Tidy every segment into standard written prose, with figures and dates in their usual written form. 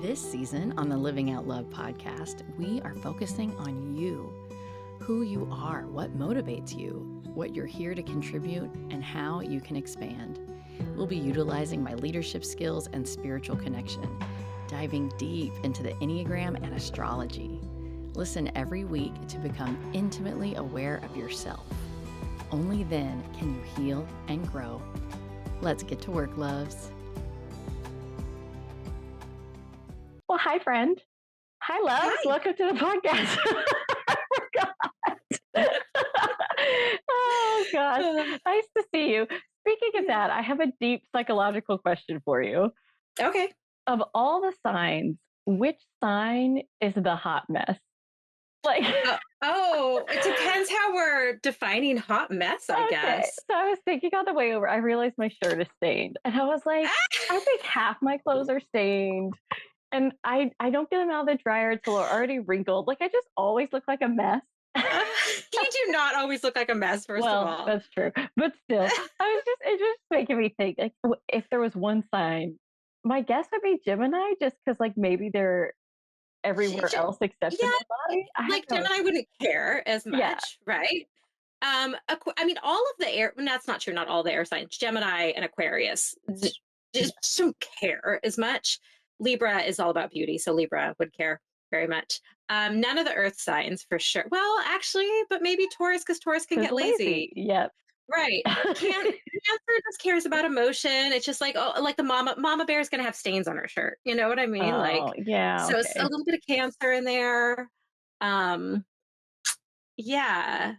This season on the Living Out Love podcast, we are focusing on you, who you are, what motivates you, what you're here to contribute, and how you can expand. We'll be utilizing my leadership skills and spiritual connection, diving deep into the Enneagram and astrology. Listen every week to become intimately aware of yourself. Only then can you heal and grow. Let's get to work, loves. Well, hi, friend. Hi, loves. Hi. Welcome to the podcast. I forgot. Oh, gosh. Nice to see you. Speaking of that, I have a deep psychological question for you. Okay. Of all the signs, which sign is the hot mess? Like, it depends how we're defining hot mess, I guess. So I was thinking on the way over, I realized my shirt is stained. And I was like, I think half my clothes are stained. And I don't get them out of the dryer until they're already wrinkled. Like, I just always look like a mess. You do not always look like a mess, first of all. That's true. But still, it's just making me think, like, if there was one sign, my guess would be Gemini, just because, like, maybe they're everywhere else except in my body. Like Gemini wouldn't care as much, right? I mean, all of the air, that's not true, not all the air signs. Gemini and Aquarius just don't care as much. Libra is all about beauty, so Libra would care very much. None of the earth signs for sure. Well, actually, but maybe Taurus, because Taurus can get lazy. Yep. Right. Cancer just cares about emotion. It's just like, oh, like the mama bear is going to have stains on her shirt. You know what I mean? So it's a little bit of Cancer in there. Yeah.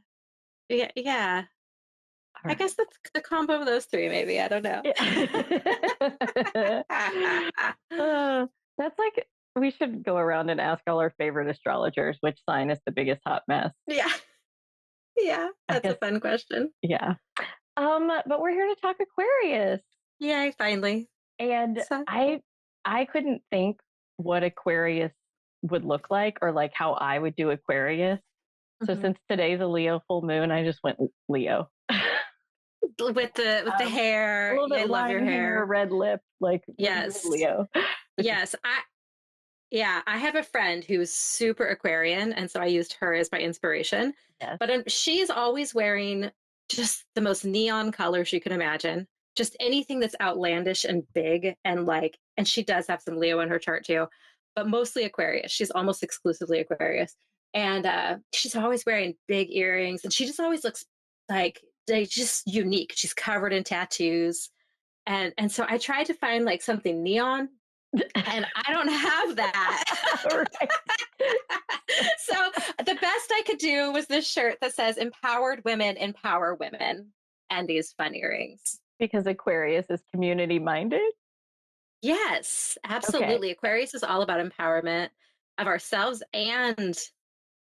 I guess that's the combo of those three, maybe. I don't know. That's like, we should go around and ask all our favorite astrologers which sign is the biggest hot mess. Yeah, that's a fun question. Yeah. But we're here to talk Aquarius. Yay, finally. And I couldn't think what Aquarius would look like, or like how I would do Aquarius. So since today's a Leo full moon, I just went Leo. With the hair, I love your hair, red lip, like yes, Leo. Yes, I have a friend who's super Aquarian, and so I used her as my inspiration. Yes. But she's always wearing just the most neon colors you can imagine, just anything that's outlandish and big, and she does have some Leo in her chart too, but mostly Aquarius. She's almost exclusively Aquarius, and she's always wearing big earrings, and she just always looks like just unique. She's covered in tattoos, and so I tried to find like something neon, and I don't have that. So the best I could do was this shirt that says "Empowered Women Empower Women," and these fun earrings. Because Aquarius is community minded? Yes, absolutely. Okay. Aquarius is all about empowerment of ourselves and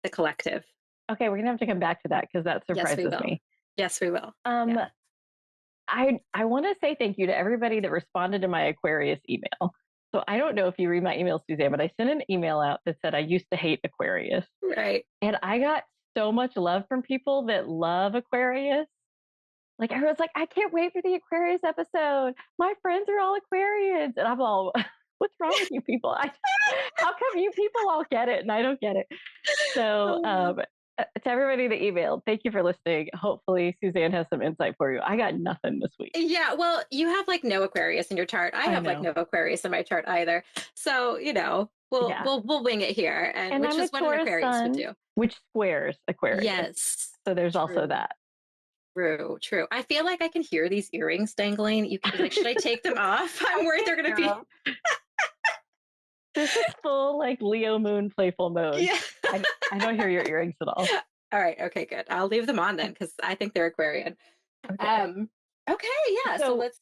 the collective. Okay, we're gonna have to come back to that because that surprises me. Yes, we will. I want to say thank you to everybody that responded to my Aquarius email. So I don't know if you read my email, Suzanne, but I sent an email out that said I used to hate Aquarius. Right. And I got so much love from people that love Aquarius. Like, everyone's like, I can't wait for the Aquarius episode. My friends are all Aquarians. And I'm all, what's wrong with you people? How come you people all get it and I don't get it? So to everybody that emailed, thank you for listening. Hopefully Suzanne has some insight for you. I got nothing this week. Yeah, well, you have like no Aquarius in your chart. I have like no Aquarius in my chart either. So, we'll wing it here, and which is what an Aquarius would do. Which squares Aquarius. Yes. So there's also that. True. I feel like I can hear these earrings dangling. You can like, should I take them off? I'm worried they're going to be. This is full like Leo moon, playful mode. Yeah. I don't hear your earrings at all. All right. Okay, good. I'll leave them on then because I think they're Aquarian. Okay. Yeah. So let's.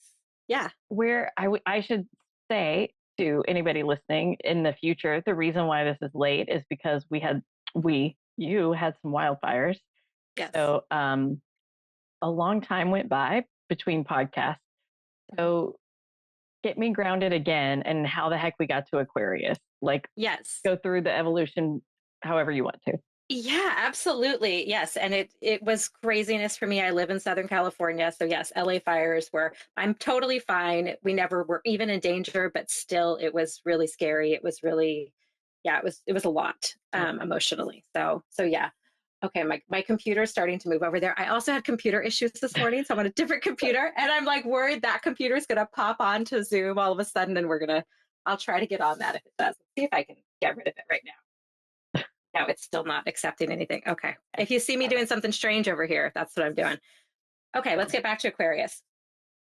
Yeah. Where I should say to anybody listening in the future, the reason why this is late is because you had some wildfires. Yes. So a long time went by between podcasts. So get me grounded again and how the heck we got to Aquarius. Like, yes, go through the evolution however you want to. Yeah, absolutely. Yes. And it was craziness for me. I live in Southern California. So yes, LA fires were I'm totally fine. We never were even in danger, but still it was really scary. It was really yeah, it was a lot Yeah. emotionally. So yeah. Okay, my computer's starting to move over there. I also had computer issues this morning, so I'm on a different computer, and I'm like worried that computer's gonna pop onto Zoom all of a sudden, and I'll try to get on that if it does. Let's see if I can get rid of it right now. No, it's still not accepting anything. Okay. If you see me doing something strange over here, that's what I'm doing. Okay, let's get back to Aquarius.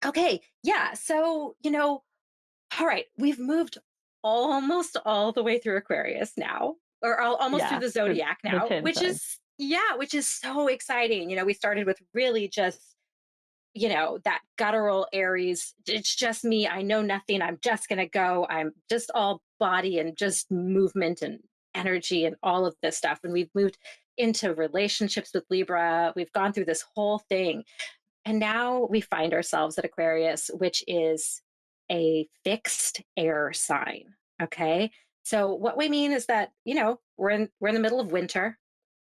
Okay, yeah. So, all right, we've moved almost all the way through Aquarius now, or almost through Yeah. the zodiac The now, 10 which signs. is, yeah, which is so exciting. We started with really just that guttural Aries. It's just me. I know nothing. I'm just going to go. I'm just all body and just movement and energy and all of this stuff. And we've moved into relationships with Libra. We've gone through this whole thing. And now we find ourselves at Aquarius, which is a fixed air sign. Okay. So what we mean is that, we're in the middle of winter.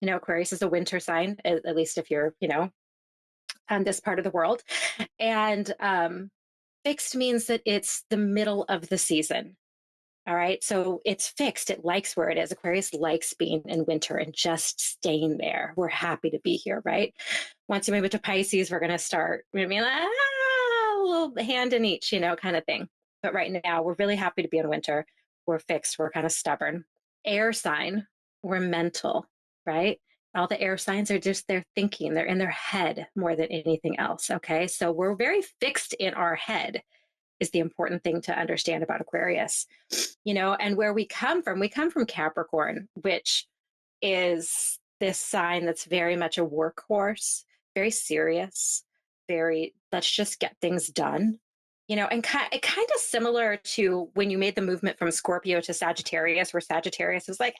Aquarius is a winter sign, at least if you're, on this part of the world. And fixed means that it's the middle of the season. All right. So it's fixed. It likes where it is. Aquarius likes being in winter and just staying there. We're happy to be here, right? Once you move into Pisces, we're going to start maybe like, a little hand in each, kind of thing. But right now, we're really happy to be in winter. We're fixed. We're kind of stubborn. Air sign, we're mental, right? All the air signs are just they're thinking, they're in their head more than anything else. Okay. So we're very fixed in our head is the important thing to understand about Aquarius. And where we come from Capricorn, which is this sign that's very much a workhorse, very serious, very let's just get things done. And kind of similar to when you made the movement from Scorpio to Sagittarius, where Sagittarius is like,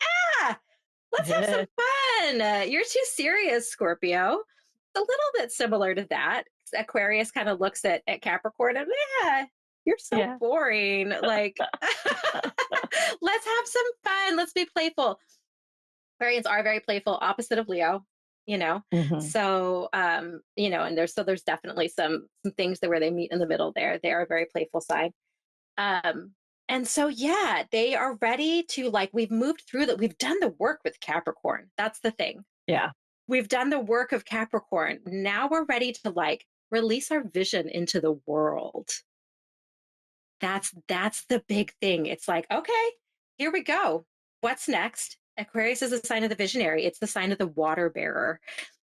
let's have some fun. You're too serious, Scorpio. It's a little bit similar to that. Aquarius kind of looks at Capricorn and, you're so Yeah. boring. Like, let's have some fun. Let's be playful. Aquarians are very playful, opposite of Leo, you know. Hmm. So, and there's definitely some things where they meet in the middle there. They are a very playful sign. Um, and so, yeah, they are ready to like, we've moved through that. We've done the work with Capricorn. That's the thing. Yeah. We've done the work of Capricorn. Now we're ready to like release our vision into the world. That's the big thing. It's like, okay, here we go. What's next? Aquarius is a sign of the visionary. It's the sign of the water bearer.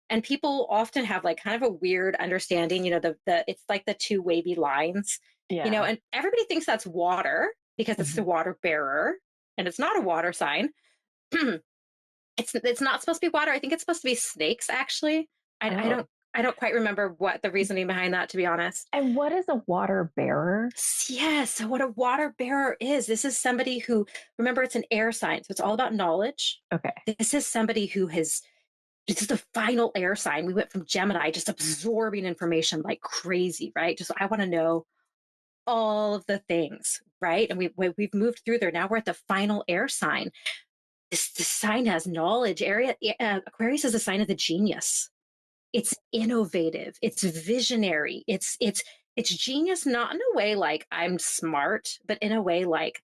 And people often have like kind of a weird understanding, the it's like the two wavy lines, Yeah. and everybody thinks that's water because it's the Hmm. water bearer and it's not a water sign. It's not supposed to be water. I think it's supposed to be snakes actually. I Oh. don't quite remember what the reasoning behind that, to be honest. And what is a water bearer? Yes. So what a water bearer is, this is somebody who, remember, it's an air sign. So it's all about knowledge. Okay. This is somebody who this is the final air sign. We went from Gemini, just absorbing information like crazy, right? Just, I want to know all of the things, right? And we've moved through there. Now we're at the final air sign. This sign has knowledge. Aquarius is a sign of the genius. It's innovative, it's visionary, it's genius, not in a way like I'm smart, but in a way like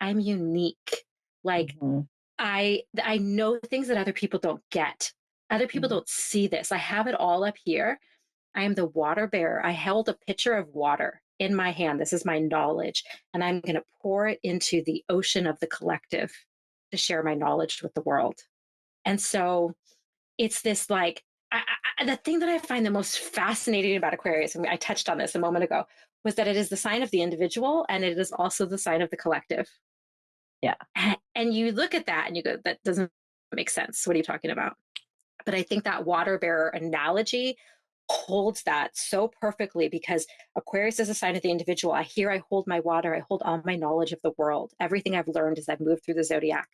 I'm unique. Like Hmm. I know things that other people don't get. Other people don't see this. I have it all up here. I am the water bearer. I held a pitcher of water in my hand. This is my knowledge, and I'm going to pour it into the ocean of the collective to share my knowledge with the world. And so it's this like the thing that I find the most fascinating about Aquarius, and I touched on this a moment ago, was that it is the sign of the individual and it is also the sign of the collective. Yeah. And you look at that and you go, that doesn't make sense. What are you talking about? But I think that water bearer analogy holds that so perfectly because Aquarius is a sign of the individual. I hold my water, I hold all my knowledge of the world. Everything I've learned as I've moved through the zodiac.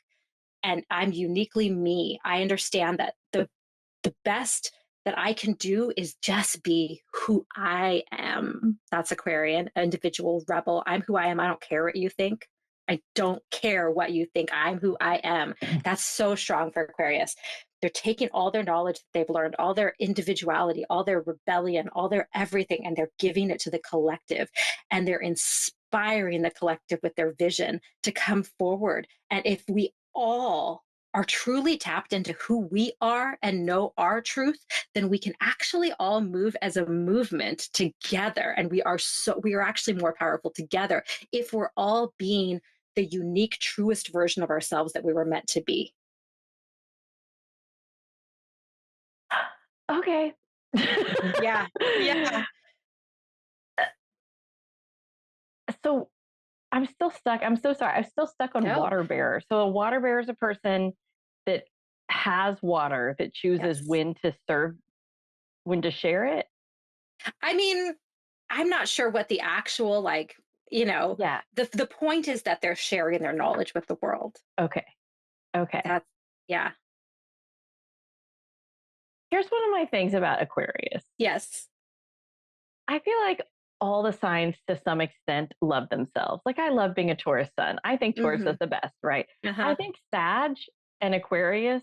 And I'm uniquely me. I understand that the best that I can do is just be who I am. That's Aquarian, individual rebel. I'm who I am. I don't care what you think. I don't care what you think. I'm who I am. That's so strong for Aquarius. they're taking all their knowledge that they've learned, all their individuality, all their rebellion, all their everything, and they're giving it to the collective. And they're inspiring the collective with their vision to come forward. And if we all are truly tapped into who we are and know our truth, then we can actually all move as a movement together. And we are actually more powerful together if we're all being the unique, truest version of ourselves that we were meant to be. Okay. Yeah. Yeah. So I'm still stuck. I'm so sorry. I'm still stuck on No. water bearer. So a water bearer is a person that has water, that chooses Yes. when to serve, when to share it. I mean, I'm not sure what the actual Yeah. the point is that they're sharing their knowledge with the world. Okay. Okay. That's yeah. Here's one of my things about Aquarius. Yes. I feel like all the signs to some extent love themselves. Like I love being a Taurus sun. I think Taurus Mm-hmm. is the best, right? I Uh-huh. think Sag and Aquarius,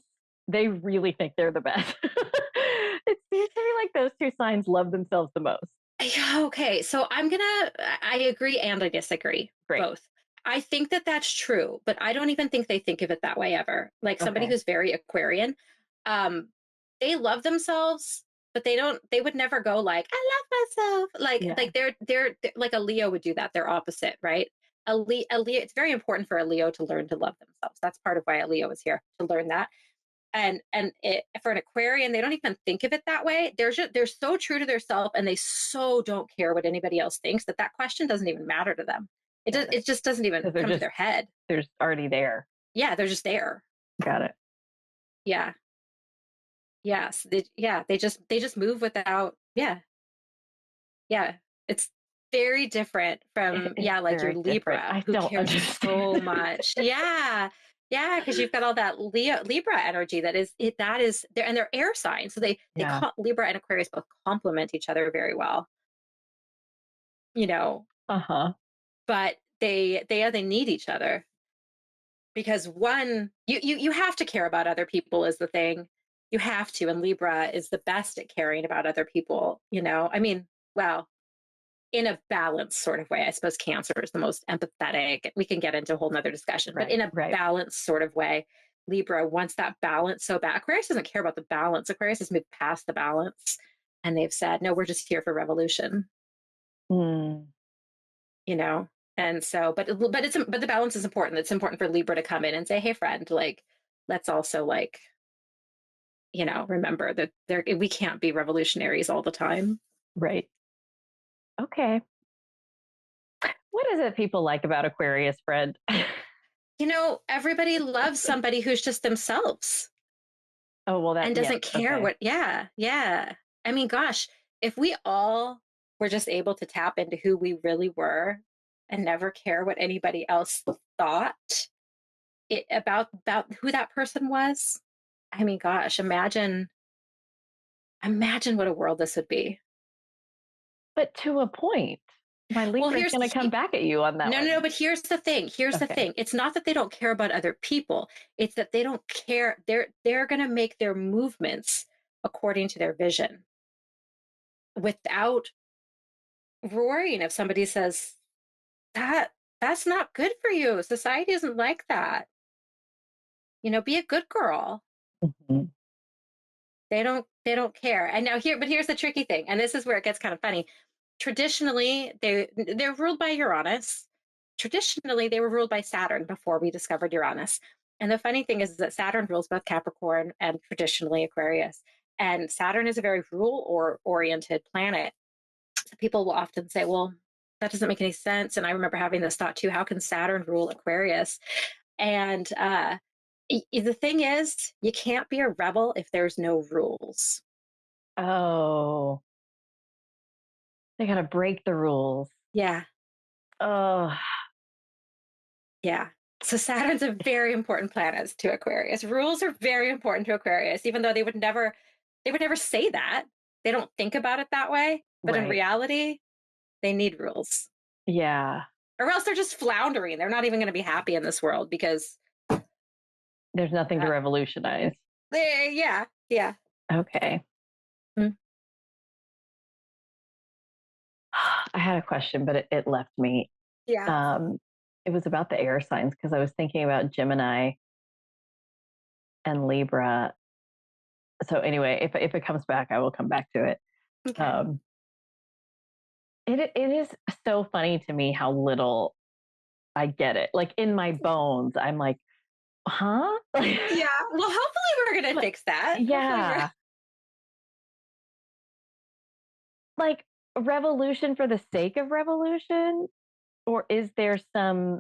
they really think they're the best. It seems to me like those two signs love themselves the most. Yeah, okay. So I agree and I disagree. Great. Both. I think that that's true, but I don't even think they think of it that way ever. Like somebody Okay. who's very Aquarian, um, they love themselves, but they would never go like, I love myself. Yeah. They're like a Leo would do that. They're opposite, right? A Leo, it's very important for a Leo to learn to love themselves. That's part of why a Leo is here to learn that. For an Aquarian, they don't even think of it that way. They're so true to themselves, and they so don't care what anybody else thinks that question doesn't even matter to them. It just doesn't even Because they're come to just, their head. they're already there. Yeah, they're just there. Got it. Yeah. Yes. They just move without. Yeah. Yeah. It's very different from It's like your very different. Libra I who don't cares so understand. much. Yeah. Yeah, because you've got all that Libra energy that is there, and they're air signs. So Yeah. Libra and Aquarius both complement each other very well, you know, Uh-huh. but they need each other because one you have to care about other people is the thing. You have to, and Libra is the best at caring about other people, I mean, well, in a balanced sort of way. I suppose Cancer is the most empathetic. We can get into a whole nother discussion, but in a Right. balanced sort of way, Libra wants that balance so bad. Aquarius doesn't care about the balance. Aquarius has moved past the balance and they've said, no, we're just here for revolution, Mm. you know? And so, but the balance is important. It's important for Libra to come in and say, hey, friend, like, let's also remember that we can't be revolutionaries all the time. Right. Okay. What is it people like about Aquarius, Fred? Everybody loves somebody who's just themselves Oh, well, and yes. doesn't care Okay. yeah. I mean, gosh, if we all were just able to tap into who we really were and never care what anybody else thought about who that person was, I mean, gosh, imagine what a world this would be. But to a point, my Well, Libra is going to come back at you on that no, no, no, one. but here's the thing. It's not that they don't care about other people. It's that they don't care. They're going to make their movements according to their vision without roaring if somebody says that that's not good for you. Society isn't like that. Be a good girl. Mhm. They don't care. And now here's the tricky thing, and this is where it gets kind of funny. Traditionally, they're ruled by Uranus. Traditionally, they were ruled by Saturn before we discovered Uranus. And the funny thing is that Saturn rules both Capricorn and traditionally Aquarius. And Saturn is a very rule or oriented planet. So people will often say, well, that doesn't make any sense. And I remember having this thought too, how can Saturn rule Aquarius? And the thing is, you can't be a rebel if there's no rules. Oh, they got to break the rules. Yeah. Oh, Yeah. So Saturn's a very important planet to Aquarius. Rules are very important to Aquarius, even though they would never say that. They don't think about it that way. But in right. reality, they need rules. Yeah. Or else they're just floundering. They're not even going to be happy in this world because There's nothing to revolutionize. Yeah. Yeah. Okay. Mm. I had a question, but it left me. Yeah. Um, it was about the air signs because I was thinking about Gemini and Libra. So anyway, if it comes back, I will come back to it. Okay. Um, it is so funny to me how little I get it. Like in my bones, I'm like, huh? Yeah. Well, hopefully we're going to fix that. Hopefully we're. Yeah, like revolution for the sake of revolution, or is there some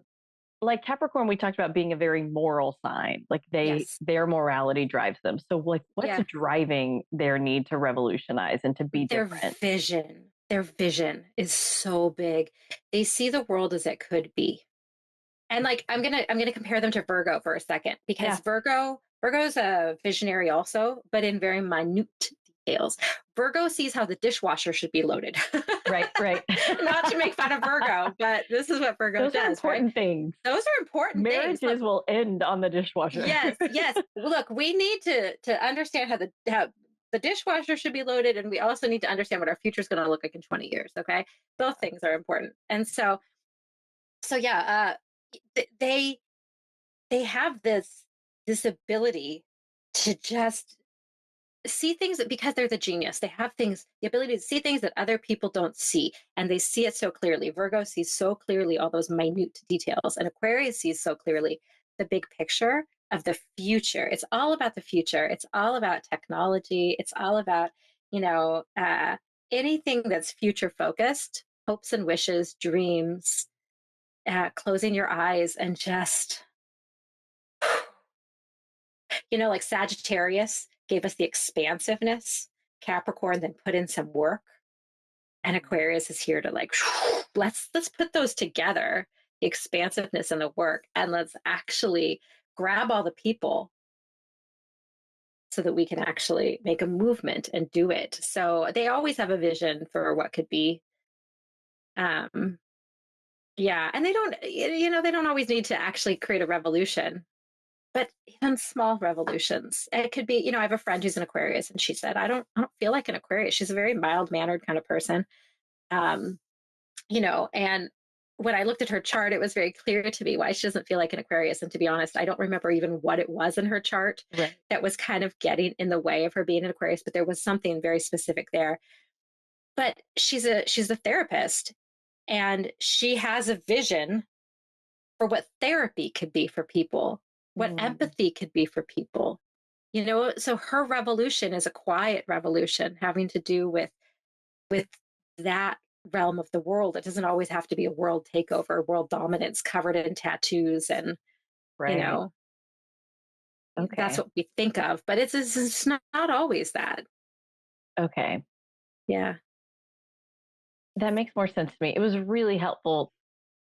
like Capricorn? We talked about being a very moral sign. Like Yes. their morality drives them. So like, what's Yeah. driving their need to revolutionize and to be Their different? vision is so big. They see the world as it could be. And like I'm gonna compare them to Virgo for a second because Yeah, Virgo's a visionary also, but in very minute details. Virgo sees how the dishwasher should be loaded. right, right. Not to make fun of Virgo, but this is what Virgo Those are does, right? important things. Those are important things. Marriages will end on the dishwasher. Yes, yes. Look, we need to understand how the dishwasher should be loaded, and we also need to understand what our future is going to look like in 20 years. Okay, both things are important, and so yeah, they have this ability to just see things that because they're the genius, they have the ability to see things that other people don't see, and they see it so clearly. Virgo sees so clearly all those minute details, and Aquarius sees so clearly the big picture of the future. It's all about the future. It's all about technology. It's all about, you know, anything that's future focused, hopes and wishes, dreams, closing your eyes and just, like Sagittarius gave us the expansiveness. Capricorn then put in some work, and Aquarius is here to like, let's put those together, the expansiveness and the work, and let's actually grab all the people so that we can actually make a movement and do it. So they always have a vision for what could be. Um, yeah, and they don't, they don't always need to actually create a revolution, but even small revolutions. It could be, I have a friend who's an Aquarius, and she said, I don't feel like an Aquarius. She's a very mild mannered kind of person. Um, and when I looked at her chart, it was very clear to me why she doesn't feel like an Aquarius. And to be honest, I don't remember even what it was in her chart Right. that was kind of getting in the way of her being an Aquarius, but there was something very specific there. But she's a therapist, and she has a vision for what therapy could be for people, what empathy could be for people. So her revolution is a quiet revolution having to do with that realm of the world. It doesn't always have to be a world takeover, world dominance covered in tattoos and, you Right. know, that's Okay. what we think of, but it's not always that. Okay. Yeah. That makes more sense to me. It was really helpful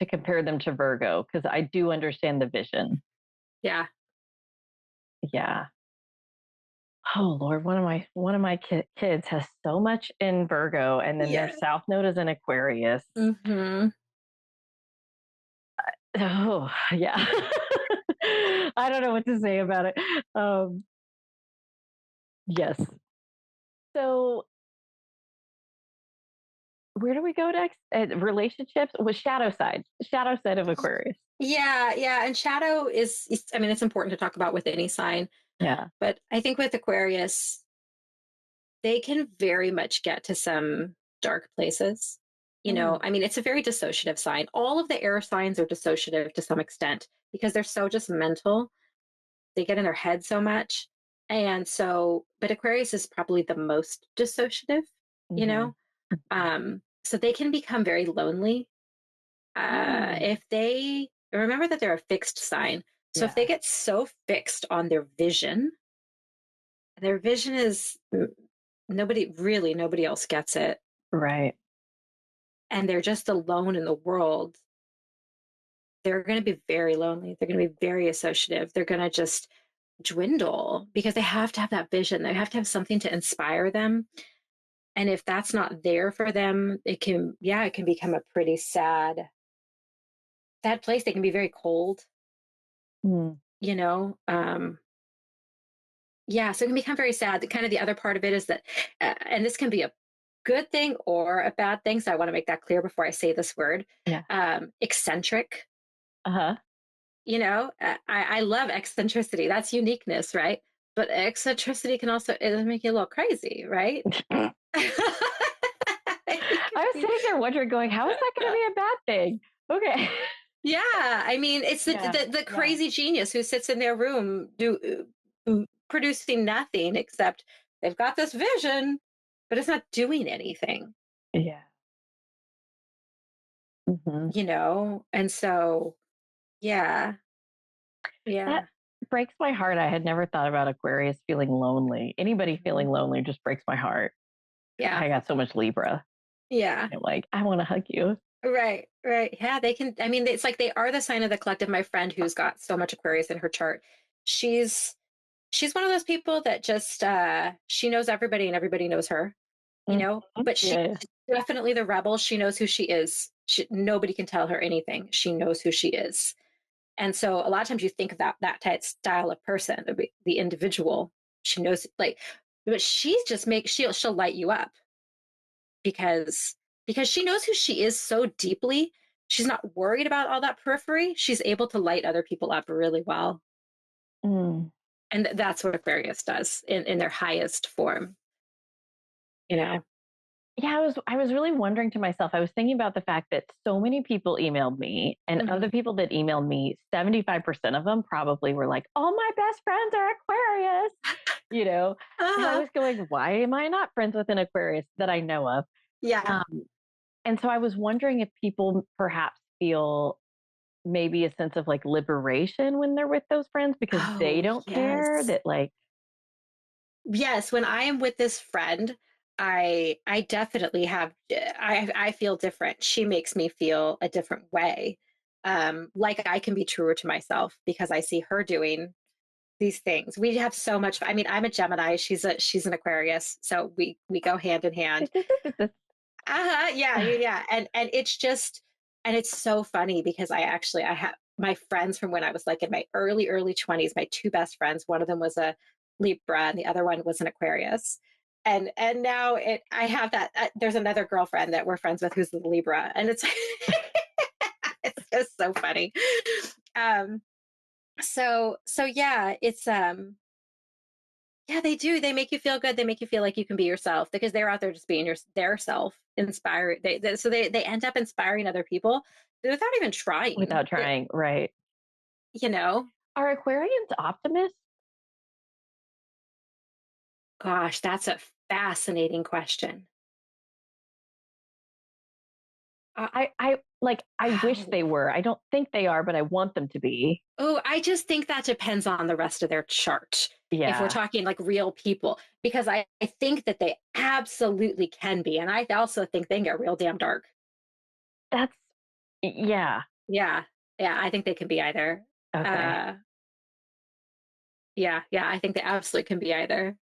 to compare them to Virgo because I do understand the vision. Yeah. Yeah. Oh Lord, one of my kids has so much in Virgo, and then their Yeah. South Node is in Aquarius. Mm-hmm. Oh yeah, I don't know what to say about it. Yes. So where do we go next? Relationships with shadow side of Aquarius. Yeah. Yeah. And shadow I mean, it's important to talk about with any sign, Yeah. but I think with Aquarius, they can very much get to some dark places. Mm. I mean, it's a very dissociative sign. All of the air signs are dissociative to some extent because they're so just mental. They get in their head so much. But Aquarius is probably the most dissociative, you Mm-hmm. know? So they can become very lonely. Mm. If they remember that they're a fixed sign. So if they Yeah. get so fixed on their vision is nobody else gets it, Right. and they're just alone in the world, they're going to be very lonely. They're going to be very associative. They're going to just dwindle because they have to have that vision. They have to have something to inspire them. And if that's not there for them, it can become a pretty sad place. They can be very cold, Mm. you know. Yeah, so it can become very sad. The kind of the other part of it is that, and this can be a good thing or a bad thing. So I want to make that clear before I say this word. Yeah. Eccentric. Uh-huh. I love eccentricity. That's uniqueness, right? But eccentricity can also it make you a little crazy, right? It can I was be- sitting there wondering, going, how is that going to be a bad thing? Okay. yeah, I mean, it's Yeah. the Yeah. crazy genius who sits in their room producing nothing except they've got this vision, but it's not doing anything, Yeah. Hmm. And so, yeah, That yeah, breaks my heart. I had never thought about Aquarius feeling lonely. Anybody mhm, feeling lonely just breaks my heart. yeah, I got so much Libra. yeah. I'm like, I want to hug you. Right, right. Yeah, they can. I mean, it's like they are the sign of the collective. My friend who's got so much Aquarius in her chart, she's she's one of those people that just she knows everybody and everybody knows her, Mhm. but she's Yeah. definitely the rebel. She knows who she is. Nobody can tell her anything. She knows who she is. And so a lot of times you think of that type style of person, the individual. She knows like, but she just makes she'll light you up because she knows who she is so deeply. She's not worried about all that periphery. She's able to light other people up really well. Mm. And that's what Aquarius does in their highest form, you know. Yeah, I was really wondering to myself, I was thinking about the fact that so many people emailed me, and of Hmm. the people that emailed me, 75% of them probably were like, all my best friends are Aquarius, you know? And I Uh-huh. was going, why am I not friends with an Aquarius that I know of? Yeah. Um, and so I was wondering if people perhaps feel maybe a sense of like liberation when they're with those friends because they Oh, don't care yes. that like, Yes, when I am with this friend, I definitely have I feel different. She makes me feel a different way. Like I can be truer to myself because I see her doing these things. We have so much. I mean, I'm a Gemini. She's an Aquarius, so we go hand in hand. Uh-huh. Yeah, yeah, yeah. And it's just and it's so funny because I have my friends from when I was like in my early 20s, my two best friends, one of them was a Libra and the other one was an Aquarius. And now I have that there's another girlfriend that we're friends with who's the Libra and it's it's just so funny. Um so yeah, it's yeah, they do. They make you feel good. They make you feel like you can be yourself because they're out there just being their self, inspiring. So they end up inspiring other people without even trying. without trying, right? You know, Are Aquarians optimists? gosh, that's a fascinating question. Uh, I like, I wish oh, they were. I don't think they are, but I want them to be. oh, I just think that depends on the rest of their chart. If we're Yeah, talking like real people, because I think that they absolutely can be, and I also think they can get real damn dark. that's, yeah. Yeah, yeah, I think they can be either. Okay. Uh, yeah, yeah, I think they absolutely can be either.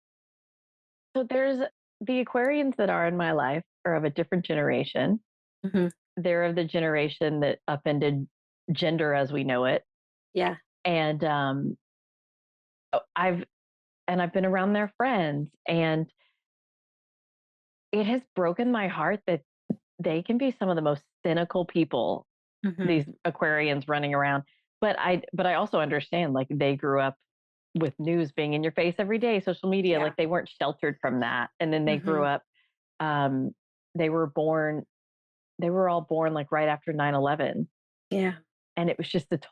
So there's the Aquarians that are in my life are of a different generation. Mhm. They're of the generation that upended gender as we know it. Yeah. And oh, I've been around their friends, and it has broken my heart that they can be some of the most cynical people, Mhm. these Aquarians running around. But I also understand, like, they grew up with news being in your face every day, social media, Yeah. like they weren't sheltered from that. And then they grew Mhm. up, um, they were born, they were all born like right after 9/11. Yeah. And it was just it's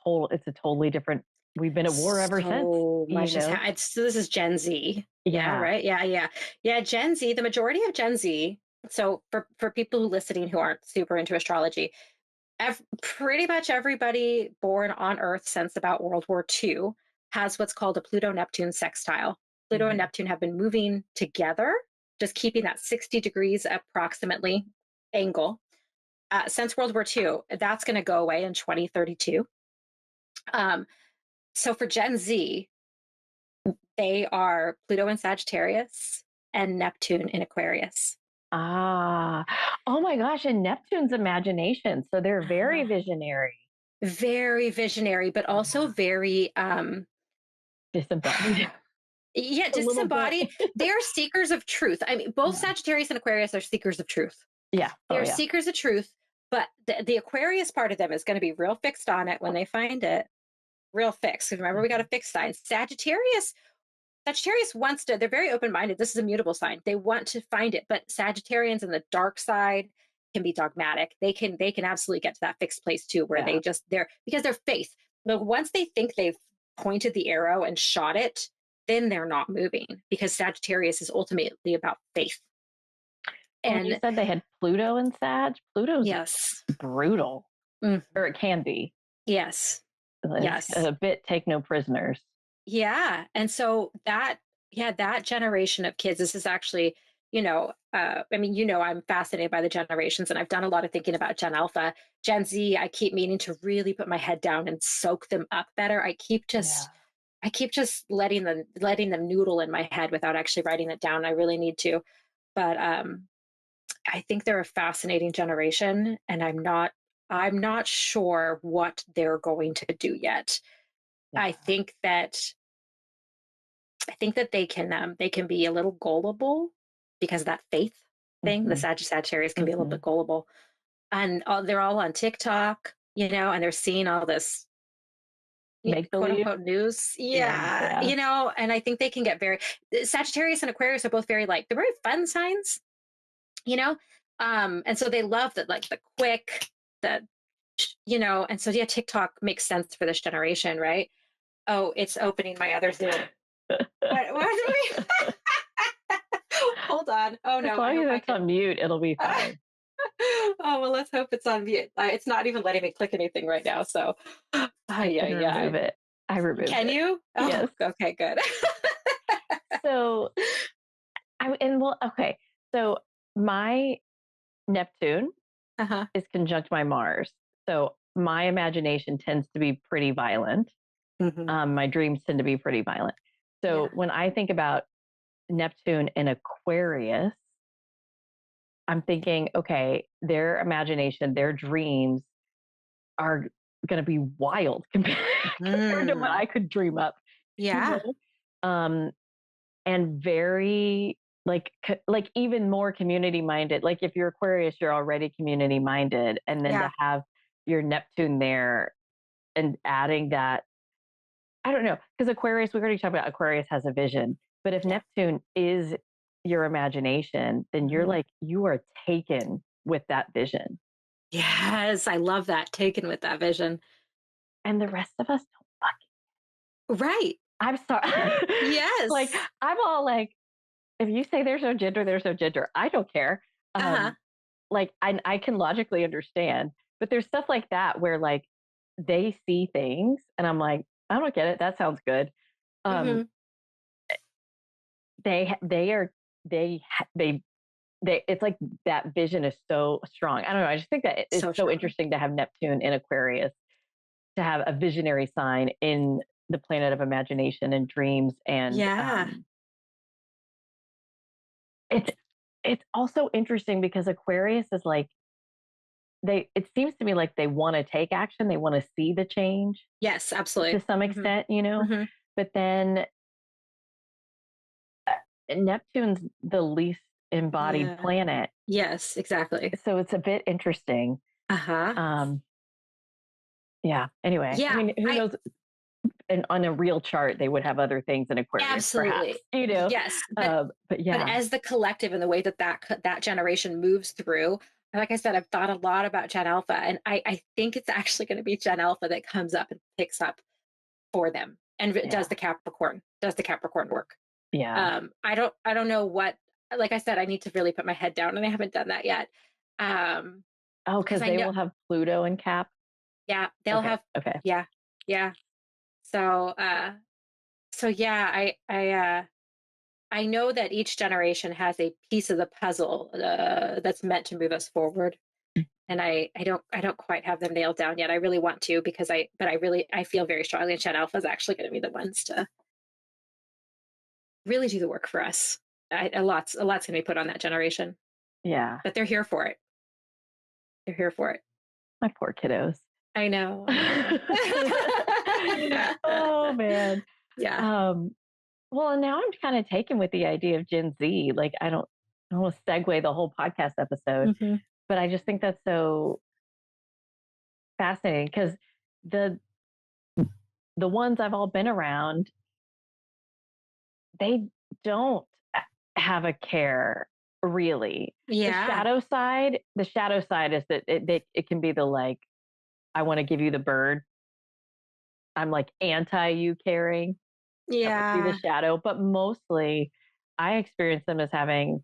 a totally different, we've been at war ever since, So you much has know? happened. So this is Gen Z. Yeah, Yeah. right? Yeah, yeah. Yeah, Gen Z, the majority of Gen Z, so for people who listening who aren't super into astrology, pretty much everybody born on Earth since about World War II has what's called a Pluto Neptune sextile. Pluto and Mhm. Neptune have been moving together, just keeping that 60 degrees approximately angle since World War II. That's going to go away in 2032. Um, so for Gen Z, they are Pluto in Sagittarius and Neptune in Aquarius. Ah, oh my gosh, and Neptune's imagination. So they're very Uh-huh. visionary. Very visionary, but also Yeah. very Disembodied. Yeah, a just little embody. bit. They're seekers of truth. I mean, both Yeah. Sagittarius and Aquarius are seekers of truth. Yeah. Oh, They're yeah. seekers of truth, but the Aquarius part of them is going to be real fixed on it when they find it. Real fixed. 'Cause remember, we got a fixed sign. Sagittarius wants to, they're very open-minded. This is a mutable sign. They want to find it, but Sagittarians in the dark side can be dogmatic. They can absolutely get to that fixed place too, where Yeah. they're because they're faith. But once they think they've pointed the arrow and shot it, then they're not moving because Sagittarius is ultimately about faith. And when you And said they had Pluto in Sag, Pluto's yes. brutal, Mhm. or it can be. Yes. It's Yes. a bit take no prisoners. Yeah. And so that generation of kids, this is actually, I mean, I'm fascinated by the generations and I've done a lot of thinking about Gen Alpha. Gen Z, I keep meaning to really put my head down and soak them up better. I keep just letting them noodle in my head without actually writing it down. I really need to. But I think they're a fascinating generation and I'm not sure what they're going to do yet. Yeah. I think that they can be a little gullible because of that faith thing. The Sagittarius can be a little bit gullible, and they're all on TikTok, and they're seeing all this Make quote believe. unquote news. Yeah. And I think they can get very Sagittarius and Aquarius are both very they're very fun signs, and so they love that the quick, the and so yeah, TikTok makes sense for this generation, right? Oh, it's opening my other Zoom. What Hold on. Oh As no, I long hope as I it's can. on mute, it'll be fine. Oh well, let's hope it's on mute. It's not even letting me click anything right now. So, I can remove it. I removed Can it. you? Oh, Yes. okay, good. So, okay. So my Neptune Uh-huh. is conjunct my Mars. So my imagination tends to be pretty violent. Mhm. My dreams tend to be pretty violent. So Yeah. when I think about Neptune in Aquarius, I'm thinking, okay, their imagination, their dreams are going to be wild compared to what I could dream up. Yeah. Um, and very like even more community minded. Like if you're Aquarius, you're already community minded, and then Yeah. to have your Neptune there and adding that, I don't know, because Aquarius, we already talked about Aquarius has a vision, but if Neptune is your imagination, then you're you are taken with that vision. Yes, I love that. Taken with that vision. And the rest of us don't Right. I'm sorry. Yes. Like, I'm all like, if you say there's no gender, there's no gender. I don't care. Uh-huh. Like, I can logically understand, but there's stuff like that where they see things and I'm like, I don't get it. That sounds good. Mm-hmm. They it's like that vision is so strong. I don't know. I just think that it's so strong. interesting to have Neptune in Aquarius, to have a visionary sign in the planet of imagination and dreams. And Yeah. it's also interesting because Aquarius is it seems to me like they want to take action, they want to see the change Yes, absolutely. to some extent, Mm-hmm. but then Neptune's the least embodied Yeah. planet. Yes, exactly. So it's a bit interesting. Uh-huh. Yeah. Anyway, I Yeah, mean, who knows? And on a real chart, they would have other things in Aquarius, absolutely. perhaps. Yes, But but yeah, as the collective and the way that generation moves through, like I said, I've thought a lot about Gen Alpha, and I think it's actually going to be Gen Alpha that comes up and picks up for them and yeah, does the Capricorn work. yeah. I don't know what. Like I said, I need to really put my head down, and I haven't done that yet. Oh, Because because I they know, will have Pluto and Cap. yeah, they'll Okay, have, okay. yeah, yeah. So, yeah, I know that each generation has a piece of the puzzle that's meant to move us forward, and I don't quite have them nailed down yet. I really want to because I feel very strongly Gen Alpha is actually going to be the ones to really do the work for us. A lot's going to be put on that generation, Yeah, but they're here for it. They're here for it. my poor kiddos. I know. Oh man. Yeah. Well, and now I'm kind of taken with the idea of Gen Z. Like, I don't want to segue the whole podcast episode, Mm-hmm. but I just think that's so fascinating because the the ones I've all been around, they don't have a care really. Yeah. The shadow side is that it can be the like, I want to give you the bird. I'm like anti you caring. That would be the Yeah. shadow, but mostly I experience them as having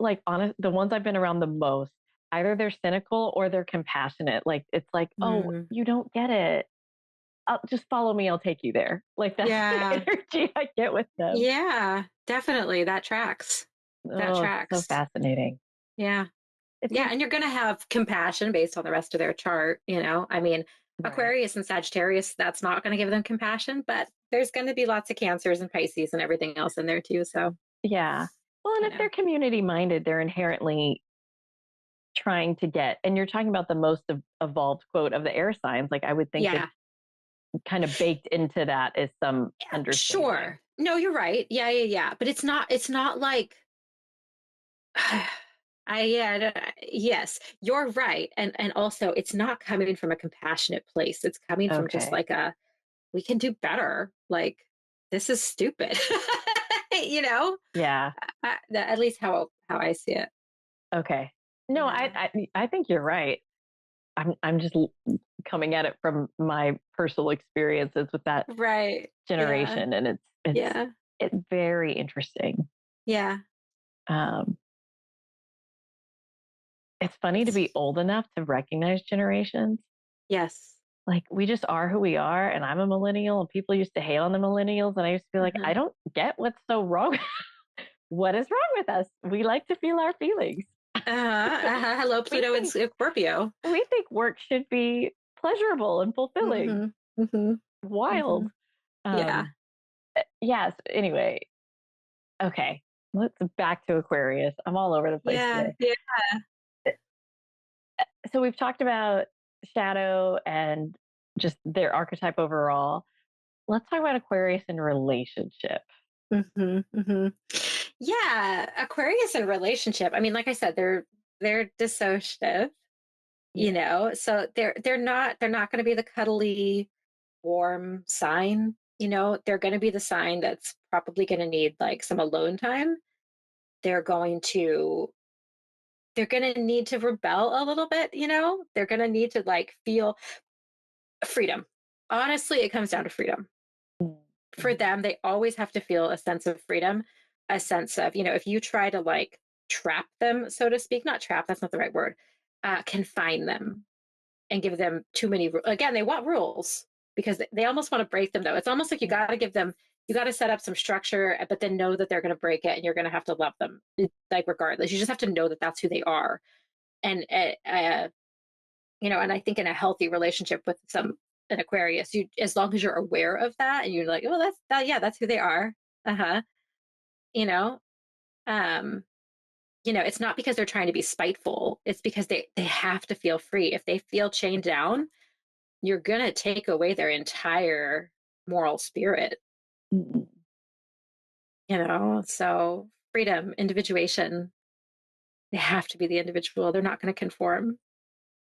like honest the ones I've been around the most, either they're cynical or they're compassionate. Like it's like, oh, Mm. you don't get it. Just follow me, I'll take you there. Like that's the Yeah. energy I get with them. Yeah. Definitely. That tracks. That Oh, it's so tracks. fascinating. Yeah. It Yeah. seems And you're going to have compassion based on the rest of their chart. I mean, right. Aquarius and Sagittarius, that's not going to give them compassion, but there's going to be lots of Cancers and Pisces and everything else in there too. So, Yeah. Well, and you if know, they're community minded, they're inherently trying to get, and you're talking about the most evolved quote of the air signs. Like I would think that yeah. kind of baked into that is some Yeah. understanding. Sure. No, you're right. Yeah. Yeah. Yeah. But it's not like, yes, you're right. And also it's not coming from a compassionate place. It's coming from just Okay. like we can do better. Like, this is stupid. you know? Yeah. At least how I see it. Okay. No, Yeah. I think you're right. I'm just coming at it from my personal experiences with that Right. Yeah. generation, and Yeah. it's very interesting. Yeah. Um, it's funny to be It's old enough to recognize generations. yes. Like we just are who we are, and I'm a millennial, and people used to hate on the millennials, and I used to be like, Uh-huh. I don't get what's so wrong. What is wrong with us? We like to feel our feelings. Uh-huh. Uh-huh. Hello, we Pluto and think Scorpio. we think work should be pleasurable and fulfilling. Mm-hmm. Mm-hmm. Mm-hmm. Wild. Yeah. Um, yes. Anyway, okay. Let's back to Aquarius. I'm all over the place Yeah. today. Yeah. So we've talked about shadow and just their archetype overall. Let's talk about Aquarius in relationship. Mm-hmm. Mm-hmm. Yeah. Aquarius in relationship. I mean, like I said, they're dissociative, Yeah. so they're not going to be the cuddly, warm sign. They're going to be the sign that's probably going to need like some alone time. They're going to they're going to need to rebel a little bit. They're going to need to like feel freedom. Honestly, it comes down to freedom. For Mhm. them, they always have to feel a sense of freedom, a sense of, if you try to like trap them, so to speak, not trap, that's not the right word, confine them and give them too many, again, they want rules because they almost want to break them though. It's almost like you got to set up some structure, but then know that they're going to break it and you're going to have to love them like regardless. You just have to know that that's who they are. And, and I think in a healthy relationship with an Aquarius, as long as you're aware of that and you're like, oh, yeah, that's who they are. Uh-huh. You know, um, it's not because they're trying to be spiteful. It's because they have to feel free. If they feel chained down, you're gonna take away their entire moral spirit, Mhm. So freedom, individuation, they have to be the individual. They're not going to conform.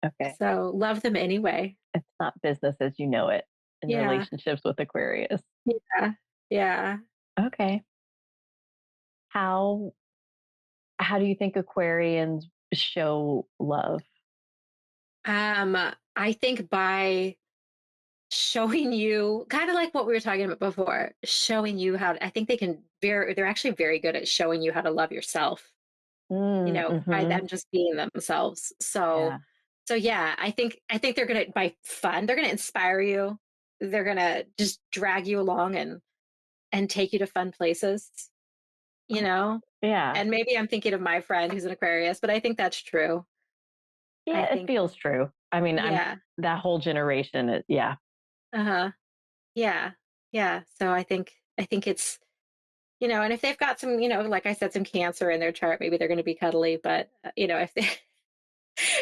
Okay. So love them anyway. It's not business as you know it in Yeah. relationships with Aquarius. Yeah. Yeah. Okay. How how do you think Aquarians show love? Um, I think by showing you kind of like what we were talking about before, showing you I think they're actually very good at showing you how to love yourself, by Mm-hmm. them just being themselves. So, Yeah. so yeah, I think they're going to, by fun, they're going to inspire you. They're going to just drag you along and take you to fun places, you Oh, know? yeah. And maybe I'm thinking of my friend who's an Aquarius, but I think that's true. I Yeah, it think, feels true. I mean, I'm yeah. that whole generation, yeah. Uh-huh. Yeah. Yeah. So I think it's, and if they've got some, like I said, some Cancer in their chart, maybe they're going to be cuddly, but if they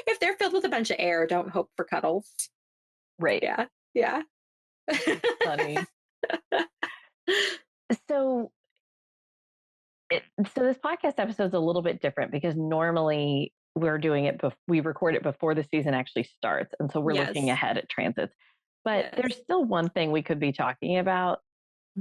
if they're filled with a bunch of air, don't hope for cuddles. Right. Yeah. Yeah. Funny. So, so this podcast episode is a little bit different because normally we're doing it, we record it before the season actually starts. And so we're looking Yes. ahead at transits. But Yes. there's still one thing we could be talking about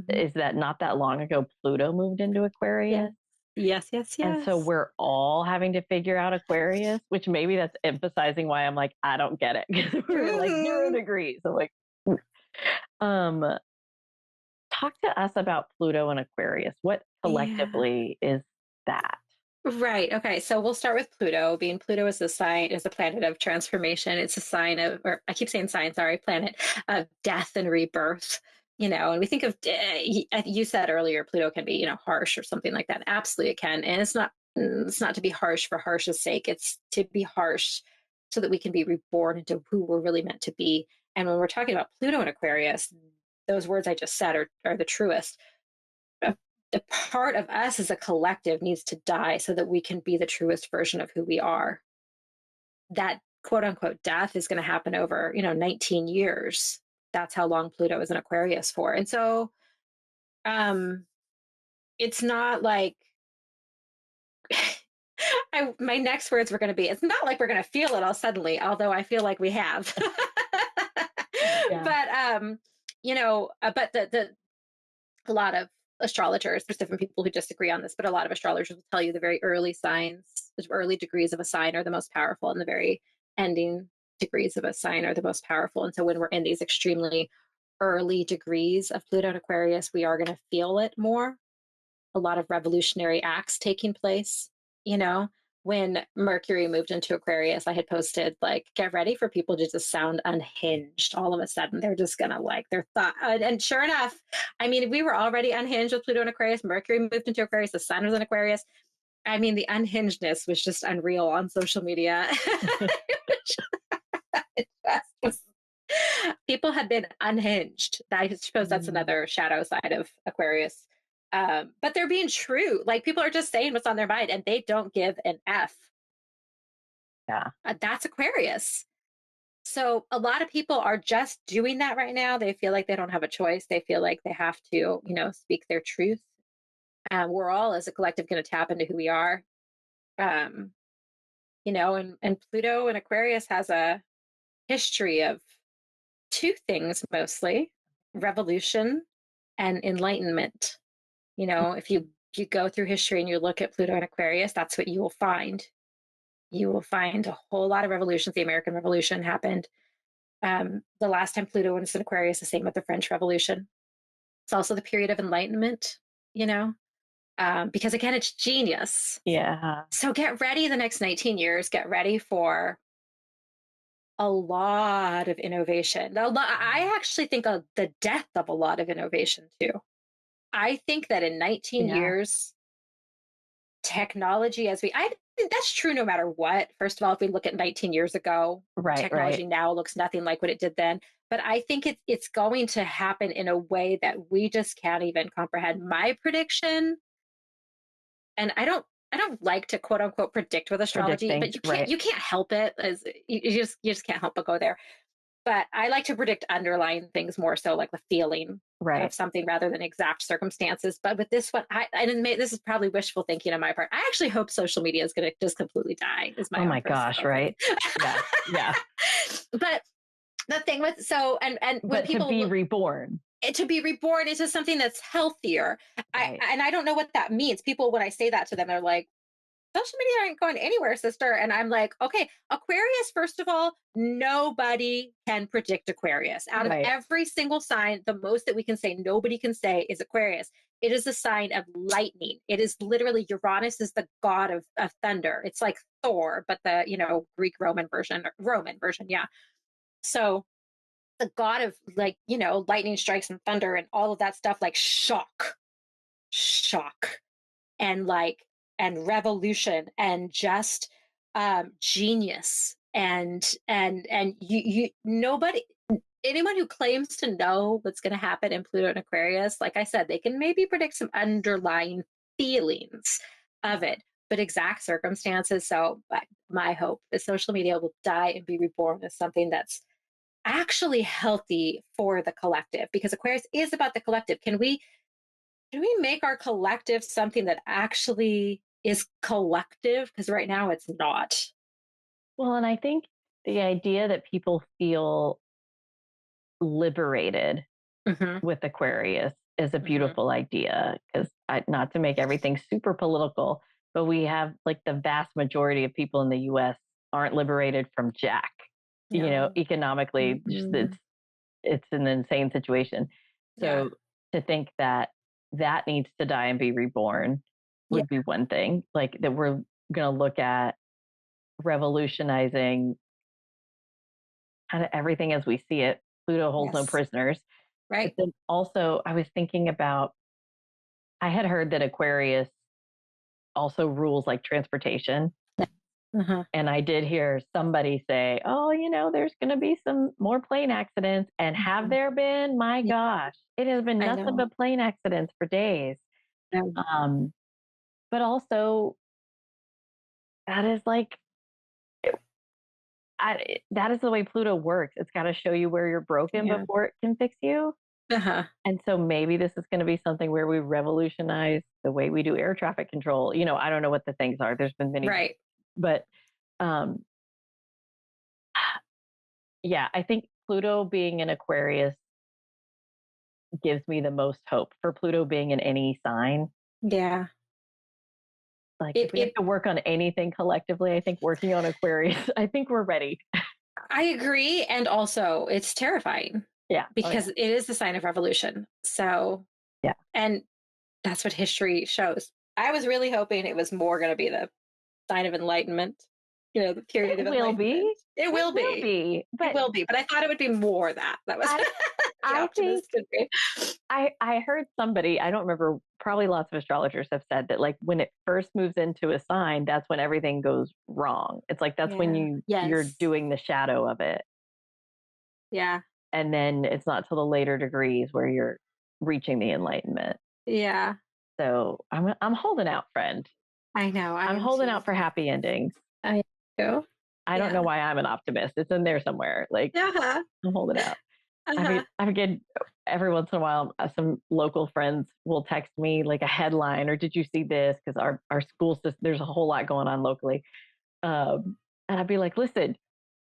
is that not that long ago, Pluto moved into Aquarius. Yes. And so we're all having to figure out Aquarius, which maybe that's emphasizing why I'm like, I don't get it. Because we're like 0 degrees. I'm like, um, talk to us about Pluto and Aquarius. What collectively is that? Right. Okay. So we'll start with Pluto. Being Pluto is is a planet of transformation. It's a sign of, or I keep saying sign, sorry, planet of death and rebirth. And we think of, you said earlier, Pluto can be, harsh or something like that. Absolutely, it can. And it's not to be harsh for harsh's sake. It's to be harsh so that we can be reborn into who we're really meant to be. And when we're talking about Pluto and Aquarius, those words I just said are the truest. The part of us as a collective needs to die so that we can be the truest version of who we are. That quote unquote death is going to happen over, 19 years. That's how long Pluto is in Aquarius for. And so it's not like my next words were going to be, it's not like we're going to feel it all suddenly, although I feel like we have. But but a lot of astrologers, there's different people who disagree on this, but a lot of astrologers will tell you the very early signs, the early degrees of a sign are the most powerful, and the very ending degrees of a sign are the most powerful. And so when we're in these extremely early degrees of Pluto and Aquarius, we are going to feel it more. A lot of revolutionary acts taking place, when Mercury moved into Aquarius, I had posted like, get ready for people to just sound unhinged. All of a sudden, they're just gonna like their thought. And sure enough, I mean, we were already unhinged with Pluto and Aquarius. Mercury moved into Aquarius. The sun was in Aquarius. I mean, the unhingedness was just unreal on social media. It just was, people had been unhinged. I suppose that's another shadow side of Aquarius. But they're being true. Like people are just saying what's on their mind and they don't give an F. Yeah. That's Aquarius. So a lot of people are just doing that right now. They feel like they don't have a choice. They feel like they have to, speak their truth. We're all as a collective going to tap into who we are. And Pluto and Aquarius has a history of two things mostly: revolution and enlightenment. If you go through history and you look at Pluto and Aquarius, that's what you will find. You will find a whole lot of revolutions. The American Revolution happened. The last time Pluto was in Aquarius, the same with the French Revolution. It's also the period of enlightenment, because again, it's genius. Yeah. So get ready the next 19 years. Get ready for a lot of innovation. I actually think of the death of a lot of innovation too. I think that in 19 years, technology I think that's true no matter what. First of all, if we look at 19 years ago, technology now looks nothing like what it did then. But I think it's going to happen in a way that we just can't even comprehend. My prediction, and I don't like to quote unquote predict with astrology, but you can't help it, as you just can't help but go there. But I like to predict underlying things more so, like the feeling of something rather than exact circumstances. But with this one, this is probably wishful thinking on my part. I actually hope social media is going to just completely die. Is my oh my gosh, right? Yeah. But the thing with and when but people to be reborn. To be reborn into something that's healthier. And I don't know what that means. People, when I say that to them, they're like, social media ain't going anywhere, sister. And I'm like, okay, Aquarius, first of all, nobody can predict Aquarius. Out of every single sign, the most that we can say nobody can say is Aquarius. It is a sign of lightning. It is literally, Uranus is the god of thunder. It's like Thor, but the, Greek Roman version, yeah. So the god of lightning strikes and thunder and all of that stuff, like shock and revolution and just genius and you nobody, anyone who claims to know what's going to happen in Pluto and Aquarius, like I said, they can maybe predict some underlying feelings of it, but exact circumstances. So my hope is social media will die and be reborn as something that's actually healthy for the collective, because Aquarius is about the collective. Can we do we make our collective something that actually is collective? Because right now it's not. Well, and I think the idea that people feel liberated Hmm. with Aquarius is a Hmm. beautiful idea because not to make everything super political, but we have like the vast majority of people in the US aren't liberated from Jack. No. Economically, Mm-mm. it's an insane situation. Yeah. So to think that that needs to die and be reborn Yeah. would be one thing. Like that we're going to look at revolutionizing kind of everything as we see it. Pluto holds no Yes. prisoners. But Right. then also, I was thinking about, I had heard that Aquarius also rules like transportation. Uh-huh. And I did hear somebody say, oh, there's going to be some more plane accidents. And have Mhm. there been? My Yeah, gosh, it has been I nothing know. but plane accidents for days. Um, Um, but also, that is like, that is the way Pluto works. It's got to show you where you're broken yeah. before it can fix you. Uh-huh. And so maybe this is going to be something where we revolutionize the way we do air traffic control. I don't know what the things are. There's been many, Right. but um, yeah, I think Pluto being in Aquarius gives me the most hope for Pluto being in any sign. Yeah. Like if It we have it to work on anything collectively, I think working on Aquarius, I think we're ready. I agree. And also it's terrifying Yeah. Oh yeah. because it is the sign of revolution. So, Yeah. and that's what history shows. I was really hoping it was more going to be the sign of enlightenment, the period It of will enlightenment. be. It It will will be. be. It But will be. But I thought it would be more that. That was I the I think optimist in me. I heard somebody, I don't remember, probably lots of astrologers have said that like when it first moves into a sign, that's when everything goes wrong. It's like that's when Yeah. you're Yes. doing the shadow of it. Yeah. And then it's not till the later degrees where you're reaching the enlightenment. Yeah. So I'm holding out, friend. I know. I I'm am holding too. out for happy endings. I do. I don't know Yeah. why I'm an optimist. It's in there somewhere. Like Uh-huh. I'm holding out. Uh-huh. I forget every once in a while, some local friends will text me like a headline or did you see this? Because our school system, there's a whole lot going on locally. And I'd be like, listen,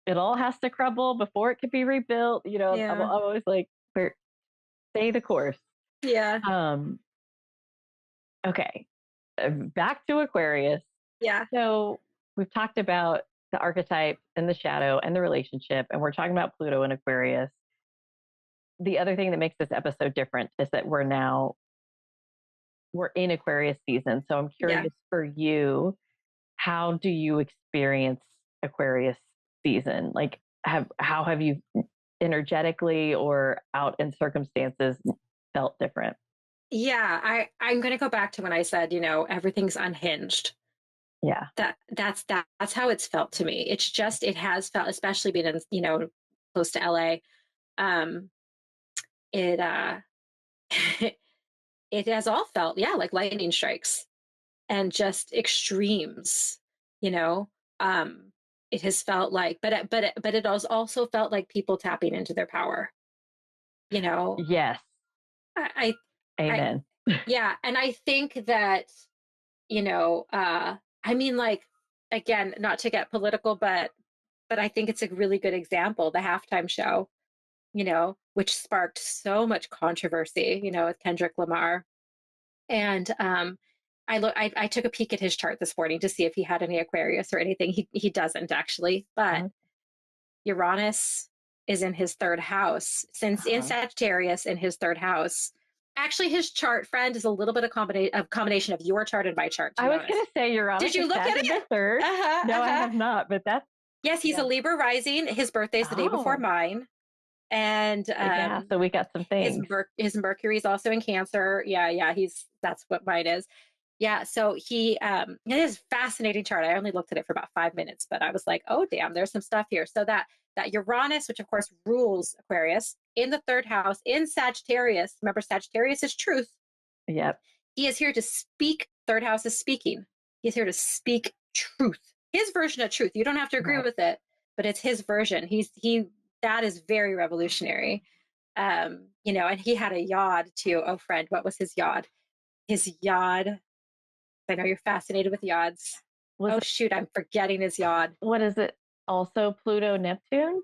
it all has to crumble before it can be rebuilt. I'm Yeah. always like, stay the course. Yeah. Um, okay, back to Aquarius. Yeah. So we've talked about the archetype and the shadow and the relationship, and we're talking about Pluto and Aquarius. The other thing that makes this episode different is that we're in Aquarius season. So I'm Yeah. curious for you, how do you experience Aquarius season? Like how have you energetically or out in circumstances felt different? Yeah. I'm gonna go back to when I said, everything's unhinged. Yeah. That's how it's felt to me. It has felt, especially being in, close to LA. Um, it it has all felt, yeah, like lightning strikes and just extremes, you know. Um, it has felt like, but it has also felt like people tapping into their power. You know, Yes. I, I, Amen. yeah, and I think that, I mean, like, again, not to get political, but I think it's a really good example, the halftime show, which sparked so much controversy, with Kendrick Lamar. And I took a peek at his chart this morning to see if he had any Aquarius or anything. He doesn't actually, but Uh-huh. Uranus is in his third house, since in Uh-huh. Sagittarius in his third house. Actually, his chart, friend, is a little bit of combination of your chart and my chart, to I be was honest. going to say Did Uranus you is look Sag at in the it? third. Uh-huh, No, I uh-huh. have not, but that's Yes, he's a yeah. Libra rising. His birthday is the day before Oh, mine. And yeah. So we got some his things. his Mercury is also in Cancer. Yeah, that's what mine is. Yeah, so it is a fascinating chart. I only looked at it for about 5 minutes, but I was like, oh damn, there's some stuff here. So that Uranus, which of course rules Aquarius, in the third house in Sagittarius. Remember, Sagittarius is truth. Yep. He is here to speak. Third house is speaking. He's here to speak truth. His version of truth. You don't have to agree Right. with it, but it's his version. That is very revolutionary. And he had a yod too. Oh, friend, what was his yod? his yod. I know you're fascinated with yods. Was Oh it, shoot, I'm forgetting his yod. what is it? Also Pluto, Neptune?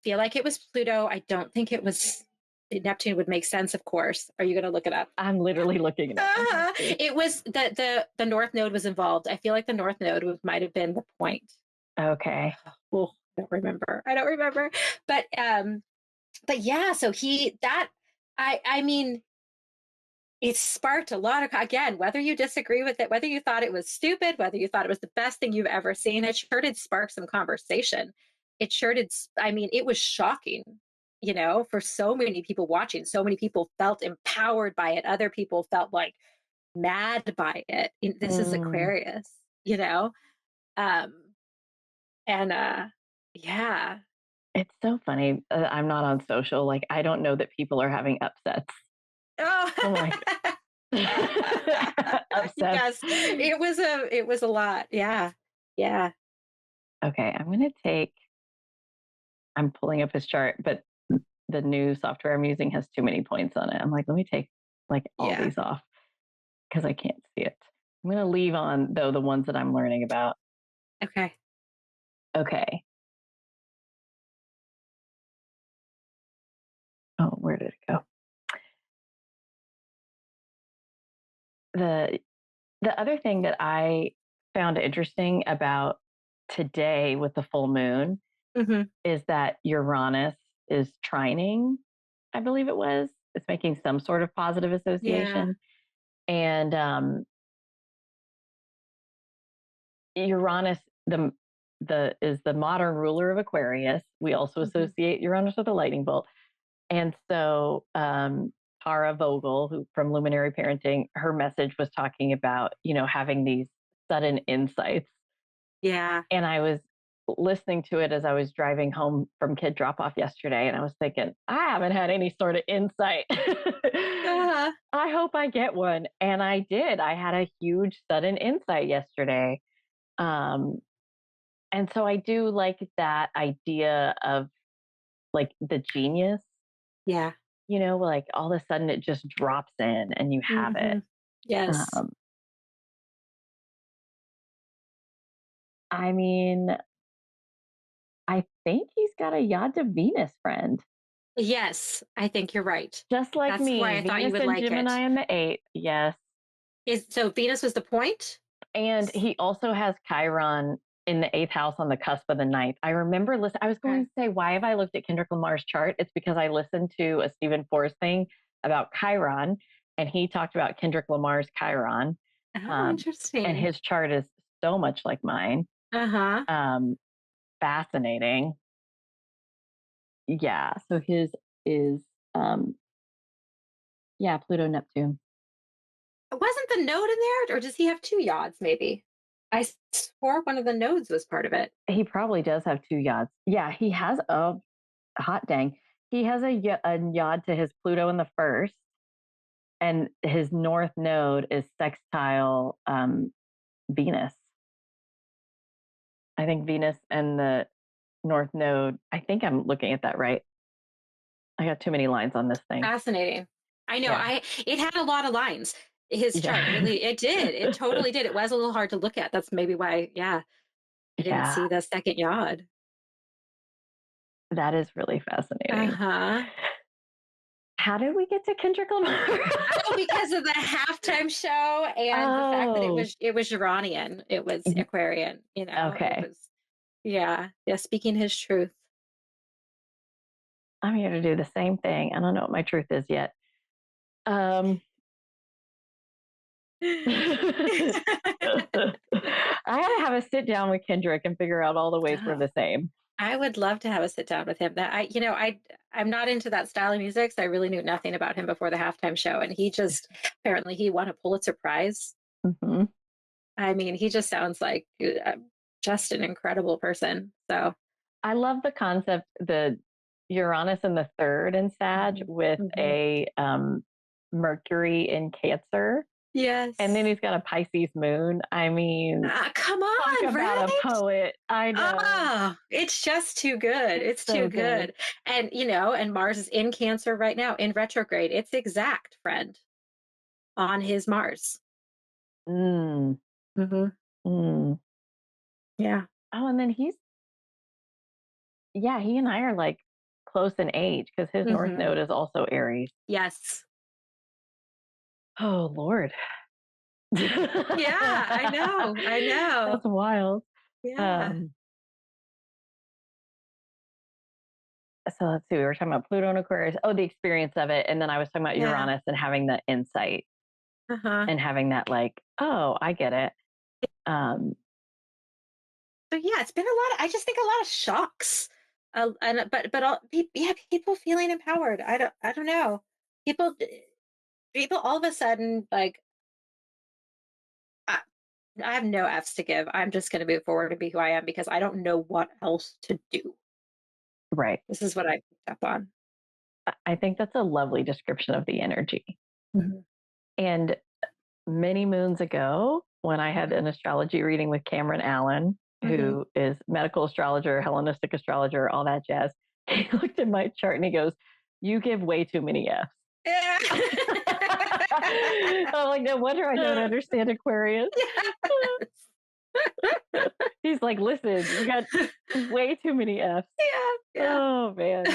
Feel like it was Pluto. I don't think it was Neptune. Would make sense, of course. Are you going to look it up? I'm literally looking it up. It was the North Node was involved. I feel like the North Node might have been the point. Okay. Oh, I don't remember. I don't remember. But yeah. So he that I mean, it sparked a lot of, again, whether you disagree with it, whether you thought it was stupid, whether you thought it was the best thing you've ever seen, it sure did spark some conversation. It sure did. I mean, it was shocking, for so many people watching. So many people felt empowered by it. Other people felt like mad by it. This is Mm. Aquarius, you know? Um, and yeah. It's so funny. I'm not on social. Like, I don't know that people are having upsets. Oh, I'm like, upsets. yes, it was a lot. Yeah. Yeah. Okay, I'm pulling up his chart, but the new software I'm using has too many points on it. I'm like, let me take like all Yeah. these off because I can't see it. I'm going to leave on, though, the ones that I'm learning about. Okay. Okay. Oh, where did it go? The other thing that I found interesting about today with the full moon Hmm. is that Uranus is trining, I believe it was. It's making some sort of positive Yeah. association. And Uranus, the is the modern ruler of Aquarius. We also Hmm. associate Uranus with a lightning bolt. And so Tara Vogel, who from Luminary Parenting, her message was talking about, having these sudden insights. Yeah. And I was listening to it as I was driving home from kid drop off yesterday. And I was thinking, I haven't had any sort of insight. Uh-huh. I hope I get one. And I did. I had a huge sudden insight yesterday. Um, and so I do like that idea of like the genius, Yeah. like all of a sudden it just drops in and you have it. Hmm. Yes. Um, I mean, I think he's got a Yad to Venus friend. Yes, I think you're right. Just like That's why me, I thought you Venus would and like Gemini it. in the eighth. Yes. Is so Venus was the point? And he also has Chiron in the eighth house on the cusp of the ninth. I remember listening. I was going Okay. to say, why have I looked at Kendrick Lamar's chart? It's because I listened to a Stephen Forrest thing about Chiron, and he talked about Kendrick Lamar's Chiron. Oh, And interesting. his chart is so much like mine. Uh-huh. Fascinating. Yeah. So his is, um, yeah, Pluto, Neptune. Wasn't the node in there, or does he have two yods, maybe? I swore one of the nodes was part of it. He probably does have two yachts. Yeah, he has a hot dang. He has a yod to his Pluto in the first, and his north node is sextile Venus. I think Venus and the north node. I think I'm looking at that right. I got too many lines on this thing. Fascinating. I know. Yeah, It had a lot of lines. His chart yeah, really, it did. It totally did. It was a little hard to look at. That's maybe why, yeah, I didn't yeah. see the second yod. That is really fascinating. Uh-huh. How did we get to Kendrick Lamar? Oh, because of the halftime show and the fact that it Oh, was it was Uranian, it was Aquarian, it okay. was, yeah, yeah, speaking his truth. I'm here to do the same thing. I don't know what my truth is yet. Um, I gotta have a sit down with Kendrick and figure out all the ways we're Oh, the same. I would love to have a sit down with him. That I'm not into that style of music, so I really knew nothing about him before the halftime show, and he just apparently he won a Pulitzer Prize. Hmm. I mean, he just sounds like just an incredible person. So, I love the concept, the Uranus in the third in Sag mhm, with mhm. a Mercury in Cancer. Yes. And then he's got a Pisces moon. I mean, Come talk on, about a right? poet. I know. Oh, it's just too good. It's So too good. good. And, and Mars is in Cancer right now in retrograde. It's exact, friend, on his Mars. Mm, Hmm. mm. Yeah. Oh, and then he and I are like close in age because his North Hmm. Node is also Aries. Yes. Oh, Lord. Yeah, I know. I know. That's wild. Yeah. Um, so let's see, we were talking about Pluto and Aquarius. Oh, the experience of it. And then I was talking about Yeah. Uranus and having the insight Uh-huh. and having that like, oh, I get it. Um, So yeah, it's been a lot I just think a lot of shocks. And but all yeah, people feeling empowered. I don't know. People people all of a sudden like I, I have no F's to give. I'm just going to move forward and be who I am because I don't know what else to do. right. This is what I picked up on. I think that's a lovely description of the energy. Mhm. And many moons ago, when I had an astrology reading with Cameron Allen, Mhm. who is medical astrologer, Hellenistic astrologer, all that jazz, he looked at my chart and he goes, "You give way too many F's." Yeah. I'm like, no wonder I don't understand Aquarius. He's like, listen, you got way too many F's. Yeah. Oh man.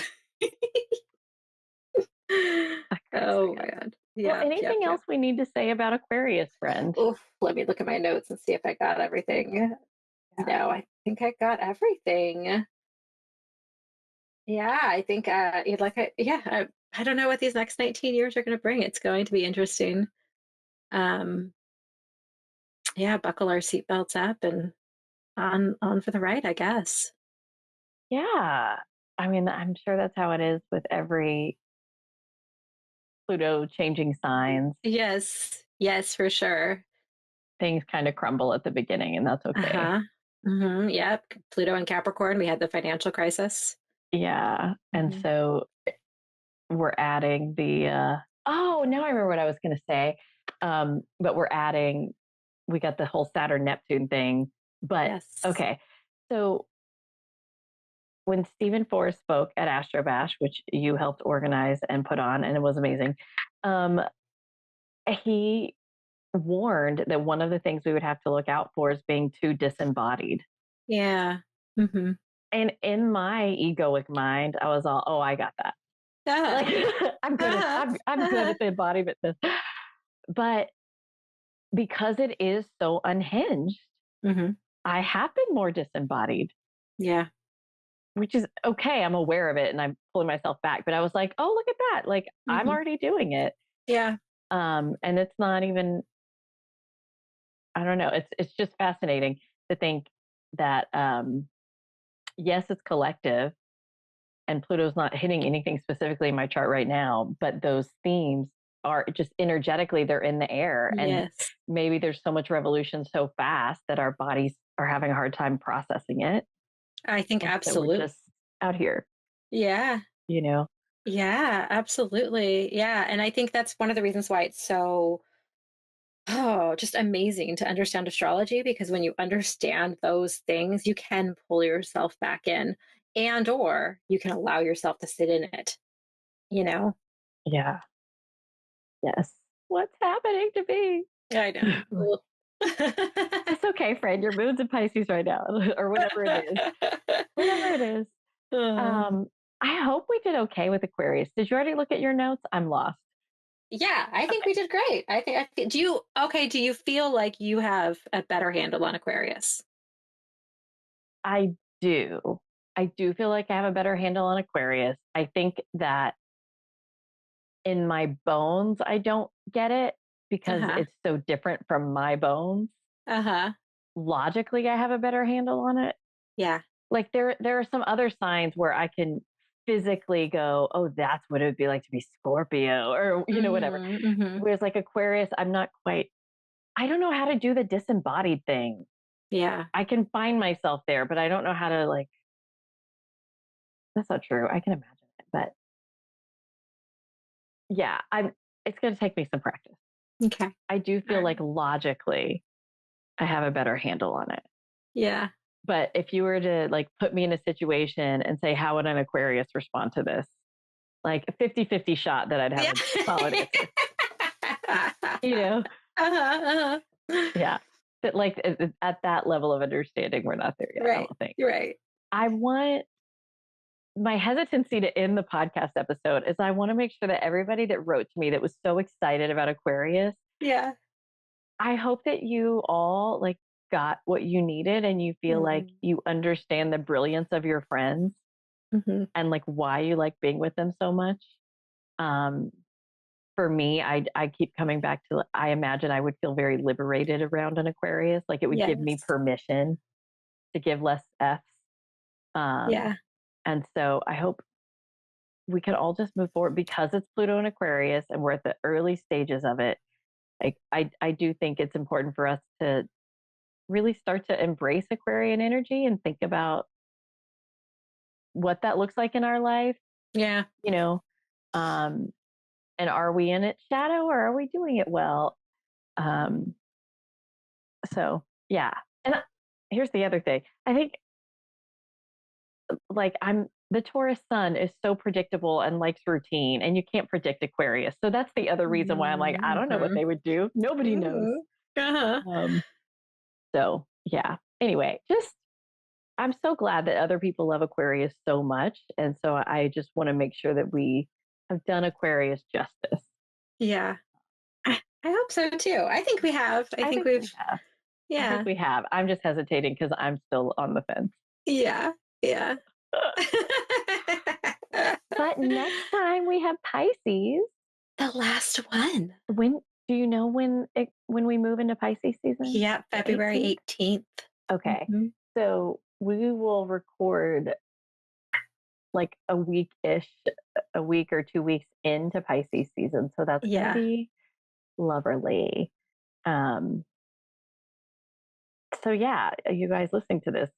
That cracks Oh me up. man. Well, Yep. Yep. anything Yep. else we need to say about Aquarius, friend? Oof, let me look at my notes and see if I got everything. Yeah. No, I think I got everything. Yeah, I think you'd like I don't know what these next 19 years are going to bring. It's going to be interesting. Um yeah, buckle our seatbelts up and on for the ride, I guess. Yeah. I mean, I'm sure that's how it is with every Pluto changing signs. Yes. Yes, for sure. Things kind of crumble at the beginning, and that's okay. Uh-huh. Yep. Pluto and Capricorn, we had the financial crisis. Yeah. And Mhm. so we're adding the oh, now I remember what I was going to say. But we got the whole Saturn Neptune thing. But Yes. okay. So when Stephen Forrest spoke at Astro Bash, which you helped organize and put on, and it was amazing, um, he warned that one of the things we would have to look out for is being too disembodied. Yeah. Mm-hmm. And in my egoic mind, I was all, "Oh, I got that. Uh-huh. Like, Uh-huh. I'm good at the embodiedness." But because it is so unhinged, Mm-hmm. I have been more disembodied, Yeah. which is okay. I'm aware of it and I'm pulling myself back. But I was like, "Oh, look at that! Like, I'm Mm-hmm. already doing it." Yeah. And it's not even. I don't know. It's just fascinating to think that yes, it's collective, and Pluto's not hitting anything specifically in my chart right now, but those themes are just energetically they're in the air, and Yes. maybe there's so much revolution so fast that our bodies are having a hard time processing it, I think and so we're absolutely. just out here, Yeah. you know. Yeah, absolutely. Yeah. And I think that's one of the reasons why it's so just amazing to understand astrology because when you understand those things, you can pull yourself back in and or you can allow yourself to sit in it, you know? Yeah. Yes. What's happening to me? I know. It's okay, friend. Your moon's in Pisces right now, or whatever it is. Whatever it is. Uh, Um, I hope we did okay with Aquarius. Did you already look at your notes? I'm lost. yeah, I think Okay. we did great. Do you feel like you have a better handle on Aquarius? I do. I do feel like I have a better handle on Aquarius. I think that in my bones, I don't get it because Uh-huh. it's so different from my bones. Uh-huh. Logically, I have a better handle on it. Yeah. Like there are some other signs where I can physically go, oh, that's what it would be like to be Scorpio or whatever. Mhm. Mhm. Whereas like Aquarius, I'm not quite I don't know how to do the disembodied thing. Yeah. I can find myself there, but I don't know how to like that's not true. I can imagine it. But yeah, I'm it's gonna take me some practice. Okay. I do feel All like right. logically I have a better handle on it. Yeah. But if you were to like put me in a situation and say, how would an Aquarius respond to this? Like a 50-50 shot that I'd have Yeah. a solid answer, you know? Uh-huh. Yeah. But like at that level of understanding, we're not there yet, I Right. don't think. You're right. I want my hesitancy to end the podcast episode is I want to make sure that everybody that wrote to me that was so excited about Aquarius, Yeah. I hope that you all like got what you needed and you feel like you understand the brilliance of your friends Mm-hmm. and like why you like being with them so much. Um, for me, I keep coming back to, I imagine I would feel very liberated around an Aquarius. Like it would give me Yes. permission to give less F's. Yeah. And so I hope we can all just move forward because it's Pluto and Aquarius and we're at the early stages of it. Like I do think it's important for us to really start to embrace Aquarian energy and think about what that looks like in our life, Yeah. you know, um, and are we in its shadow or are we doing it well? Um, so yeah. And here's the other thing. I think like the Taurus sun is so predictable and likes routine and you can't predict Aquarius. So that's the other reason why I'm like, I don't know what Mm-hmm. they would do. Nobody knows. Uh-huh. So yeah. Anyway, just I'm so glad that other people love Aquarius so much. And so I just want to make sure that we have done Aquarius justice. Yeah. I hope so too. I think we have. I think we we've, have. I yeah. think we have. I'm just hesitating because I'm still on the fence. Yeah. Yeah. But next time we have Pisces. The last one. When do you know when we move into Pisces season? Yeah, The February 18th. Okay. Mm-hmm. So we will record like a week or 2 weeks into Pisces season. So that's going to Yeah. be lovely. So yeah, you guys listening to this,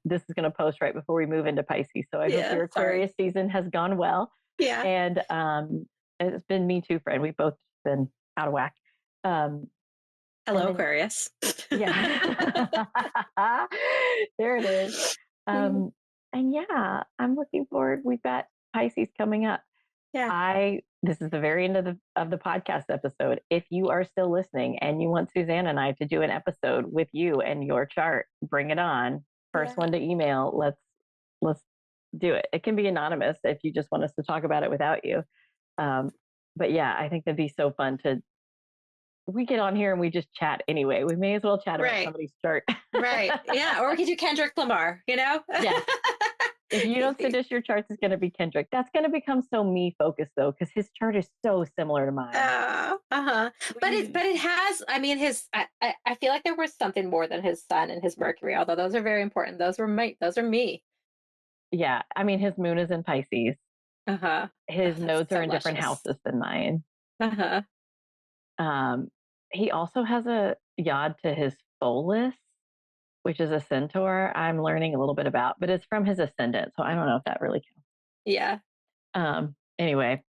this is going to post right before we move into Pisces. So I hope your Aquarius season has gone well. Yeah. And it's been me too, friend. We've both been out of whack. Hello, Aquarius. Yeah. There it is. And yeah, I'm looking forward. We've got Pisces coming up. Yeah. This is the very end of the podcast episode. If you are still listening and you want Suzanne and I to do an episode with you and your chart, bring it on. First one to email. Let's do it. It can be anonymous if you just want us to talk about it without you. But yeah, I think that'd be so fun we get on here and we just chat anyway. We may as well chat about somebody's chart. Right. Yeah. Or we could do Kendrick Lamar, Yeah. If you don't send us your charts, it's going to be Kendrick. That's going to become so me focused though, because his chart is so similar to mine. But it has. I mean, I feel like there was something more than his sun and his Mercury, although those are very important. Those are me. Yeah, I mean, his moon is in Pisces. His nodes are in different houses than mine. He also has a yod to his Solus, which is a centaur. I'm learning a little bit about, but it's from his ascendant, so I don't know if that really counts. Yeah. Anyway,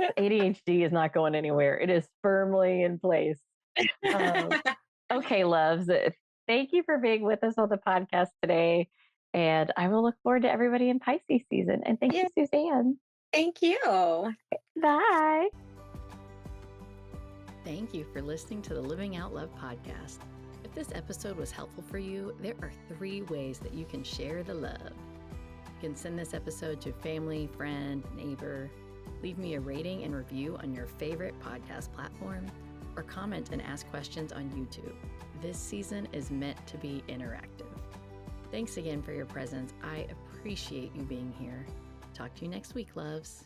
ADHD is not going anywhere. It is firmly in place. Okay, loves. Thank you for being with us on the podcast today. And I will look forward to everybody in Pisces season. And thank you, Suzanne. Thank you. Bye. Thank you for listening to the Living Out Love podcast. If this episode was helpful for you, there are 3 ways that you can share the love. You can send this episode to family, friend, neighbor, leave me a rating and review on your favorite podcast platform, or comment and ask questions on YouTube. This season is meant to be interactive. Thanks again for your presence. I appreciate you being here. Talk to you next week, loves.